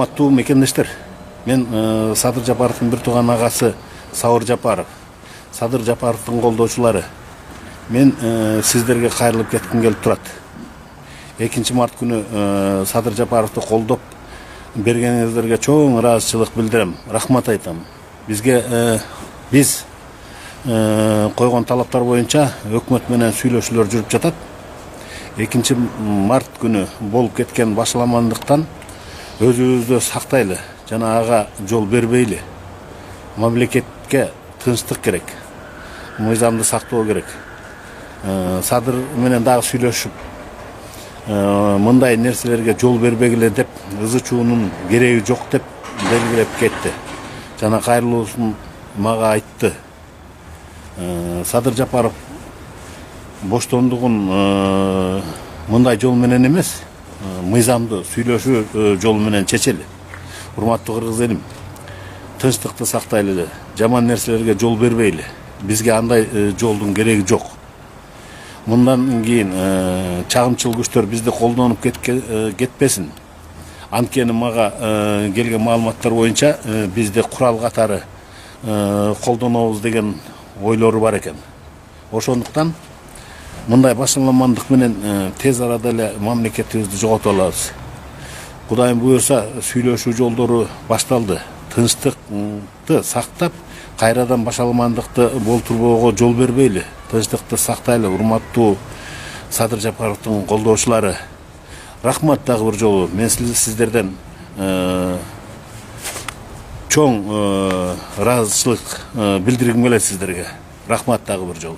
Урматтуу мекендештер, мен Садыр Жапаровдун бир тууган агасы Сауыр Жапаров, Садыр Жапаровдун колдоочулары, мен сиздерге кайрылып кетким келип турат. 2 март күнү Садыр Жапаровду колдоп бергениңиздерге чоң ыраазычылык билдирем, рахмат айтам. Биз койгон талаптар боюнча өкмөт менен сүйлөшүүлөр жүрүп жатат. 2 март күнү болуп кеткен башаламандыктан өзүбүздү сактайлы жана ага жол бербейли. Мамлекетке тынчтык керек, мыйзамды сактоо керек. Садыр менен дагы сүйлөшүп, мындай нерселерге жол бербегиле деп, ызы чуунун кереги жок деп белгилеп кетти. Жана кайрылуусун мага айтты. Садыр Жапаров боштондугун мындай жол менен эмес, мыйзамды сүйлөшүү жол менен чечели. Урматтуу кыргыз элим, тынчтыкты сактайлы, жаман нерселерге жол бербейли. Бизге андай жолдун кереги жок. Мындан кийин чагымчыл күчтөр бизди колдонуп кетпесин. Анткени мага келген маалыматтар боюнча бизди курал катары колдонобуз деген ойлору бар экен. Ошондуктан мындай башаламандык менен тез арада эле мамлекетибизди жоготуп алабыз. Кудайым буюрса, сүйлөшүү жолдору башталды. Тынчтыкты сактап, кайрадан башаламандыкты болтурбоого жол бербейли. Тынчтыкты сактайлы, урматтуу Садыр Жапаровдун колдоочулары. Рахмат дагы бир жолу. Мен сиздерден чоң ыраазычылык билдиргим келет сиздерге. Рахмат дагы бир жолу.